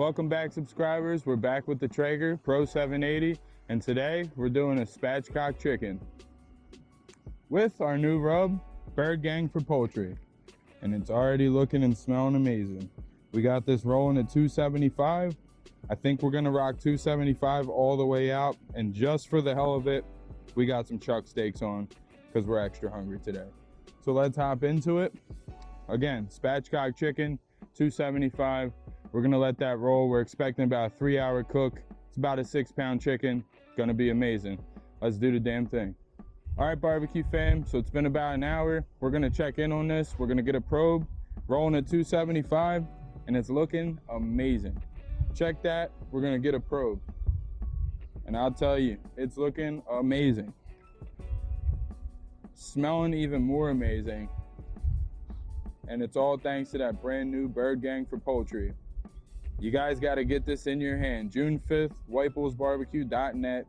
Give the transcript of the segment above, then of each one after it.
Welcome back, subscribers. We're back with the Traeger Pro 780, and today we're doing a spatchcocked chicken with our new rub, Bird Gang for Poultry, and it's already looking and smelling amazing. We got this rolling at 275. I think we're gonna rock 275 all the way out, and just for the hell of it, we got some chuck steaks on because we're extra hungry today. So let's hop into it. Again, spatchcocked chicken, 275. We're gonna let that roll. We're expecting about a 3-hour cook. It's about a 6-pound chicken. Gonna be amazing. Let's do the damn thing. All right, barbecue fam, so it's been about an hour. We're gonna check in on this. We're gonna get a probe, rolling at 275, and it's looking amazing. Check that, we're gonna get a probe. And I'll tell you, it's looking amazing. Smelling even more amazing. And it's all thanks to that brand new Bird Gang for Poultry. You guys got to get this in your hand. June 5th, whitebullsbarbecue.net.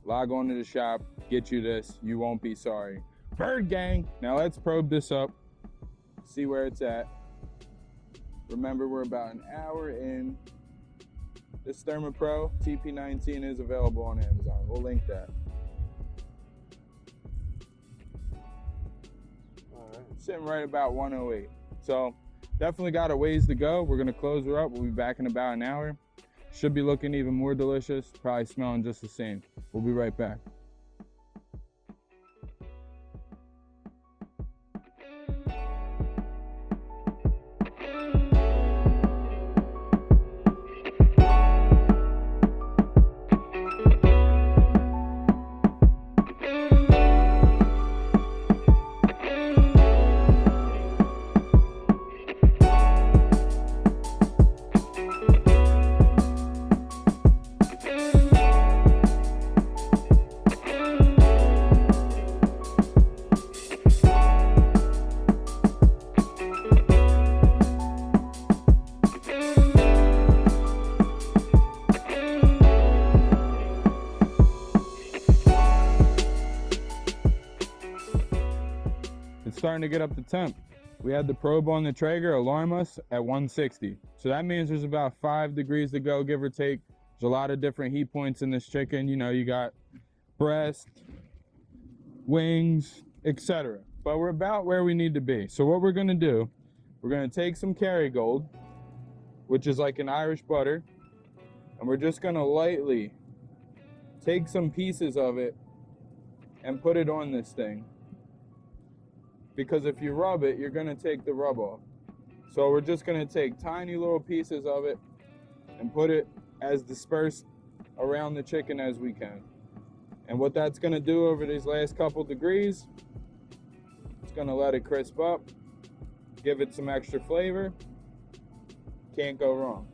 Log on to the shop, get you this. You won't be sorry. Bird Gang. Now let's probe this up, see where it's at. Remember, we're about an hour in. This ThermoPro TP19 is available on Amazon. We'll link that. All right. Sitting right about 108. So definitely got a ways to go. We're gonna close her up. We'll be back in about an hour. Should be looking even more delicious, probably smelling just the same. We'll be right back. Starting to get up to temp. We had the probe on the Traeger alarm us at 160. So that means there's about 5 degrees to go, give or take. There's a lot of different heat points in this chicken. You know, you got breast, wings, etc. But we're about where we need to be. So what we're gonna do, we're gonna take some Kerrygold, which is like an Irish butter, and we're just gonna lightly take some pieces of it and put it on this thing. Because if you rub it, you're gonna take the rub off. So we're just gonna take tiny little pieces of it and put it as dispersed around the chicken as we can. And what that's gonna do over these last couple degrees, it's gonna let it crisp up, give it some extra flavor. Can't go wrong.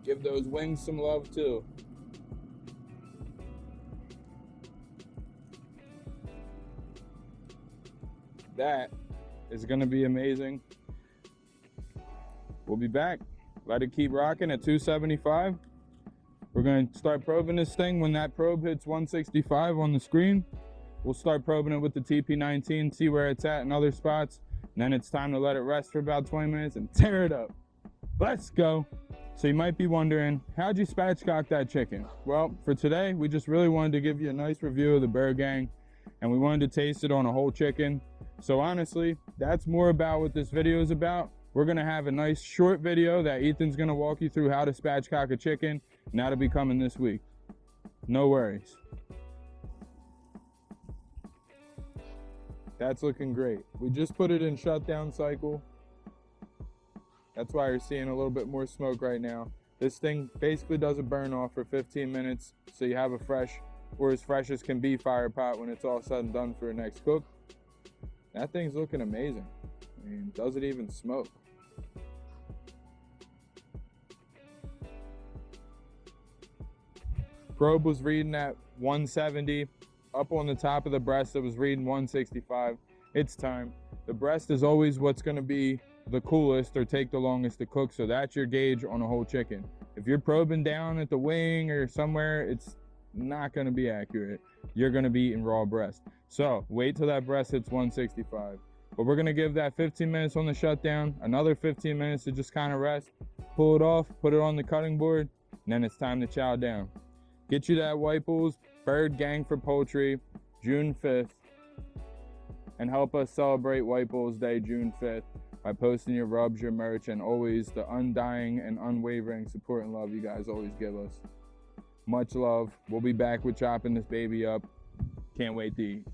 Give those wings some love too. That is gonna be amazing. We'll be back. Let it keep rocking at 275. We're gonna start probing this thing. When that probe hits 165 on the screen, we'll start probing it with the TP19, see where it's at in other spots. And then it's time to let it rest for about 20 minutes and tear it up. Let's go. So you might be wondering, how'd you spatchcock that chicken? Well, for today, we just really wanted to give you a nice review of the Bird Gang, and we wanted to taste it on a whole chicken. So honestly, that's more about what this video is about. We're gonna have a nice short video that Ethan's gonna walk you through how to spatchcock a chicken, and that'll be coming this week. No worries. That's looking great. We just put it in shutdown cycle. That's why you're seeing a little bit more smoke right now. This thing basically does a burn off for 15 minutes, so you have a fresh, or as fresh as can be, fire pot when it's all said and done for the next cook. That thing's looking amazing. I mean, does it even smoke? Probe was reading at 170. Up on the top of the breast, it was reading 165. It's time. The breast is always what's gonna be the coolest or take the longest to cook, so that's your gauge on a whole chicken. If you're probing down at the wing or somewhere, it's not gonna be accurate. You're gonna be eating raw breast. So wait till that breast hits 165. But we're gonna give that 15 minutes on the shutdown, another 15 minutes to just kind of rest, pull it off, put it on the cutting board, and then it's time to chow down. Get you that White Bulls Bird Gang for Poultry, June 5th, and help us celebrate White Bulls Day, June 5th, by posting your rubs, your merch, and always the undying and unwavering support and love you guys always give us. Much love. We'll be back with chopping this baby up. Can't wait to eat.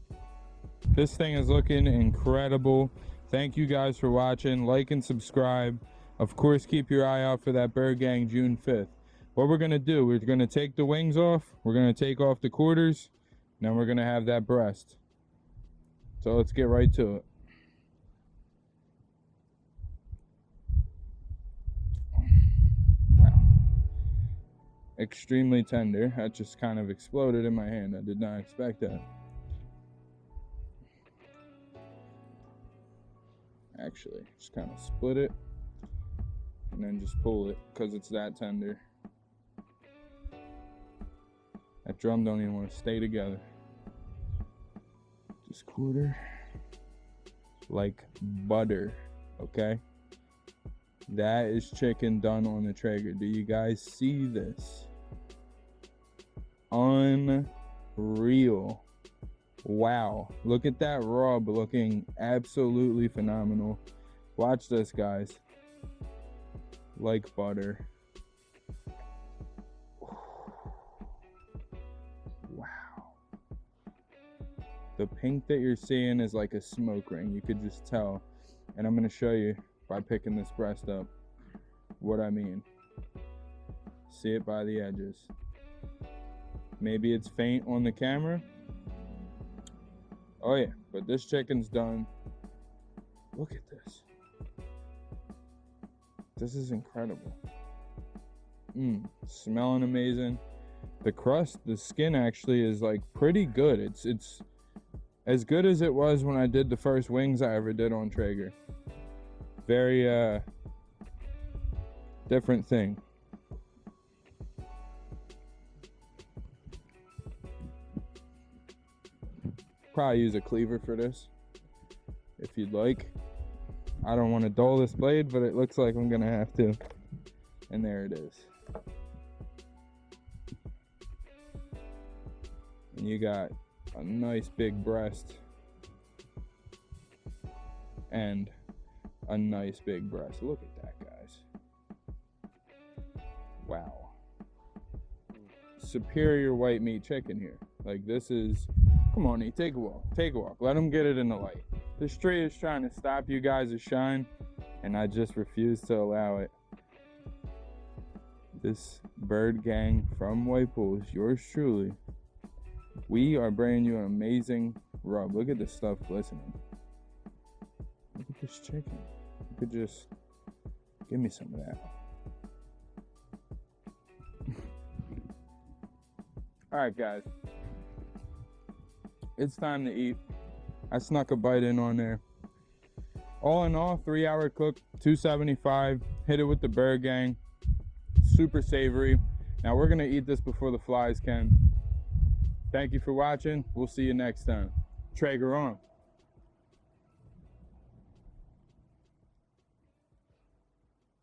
This thing is looking incredible. Thank you guys for watching. Like and subscribe. Of course, keep your eye out for that Bird Gang June 5th. What we're gonna do, we're gonna take the wings off, we're gonna take off the quarters, and then we're gonna have that breast. So let's get right to it. Wow. Extremely tender. That just kind of exploded in my hand. I did not expect that. Actually, just kind of split it and then just pull it because it's that tender. That drum don't even want to stay together. Just quarter like butter, okay? That is chicken done on the Traeger. Do you guys see this? Unreal. Wow. Look at that rub looking absolutely phenomenal. Watch this, guys. Like butter. The pink that you're seeing is like a smoke ring. You could just tell. And I'm going to show you by picking this breast up what I mean. See it by the edges. Maybe it's faint on the camera. Oh yeah, but this chicken's done. Look at this. This is incredible. Smelling amazing. The crust, the skin actually is like pretty good. It's as good as it was when I did the first wings I ever did on Traeger. Very different thing. Probably use a cleaver for this if you'd like. I don't want to dull this blade, but it looks like I'm gonna have to. And there it is. And you got a nice big breast and a nice big breast. Look at that, guys. Wow. Superior white meat chicken here. Like, this is, come on, E, take a walk. Take a walk. Let them get it in the light. This tree is trying to stop you guys' shine, and I just refuse to allow it. This Bird Gang from White Bulls, yours truly. We are bringing you an amazing rub. Look at this stuff glistening. Look at this chicken. You could just give me some of that. Alright, guys. It's time to eat. I snuck a bite in on there. All in all, 3-hour cook, $275. Hit it with the Bird Gang. Super savory. Now we're gonna eat this before the flies can. Thank you for watching. We'll see you next time. Traeger on.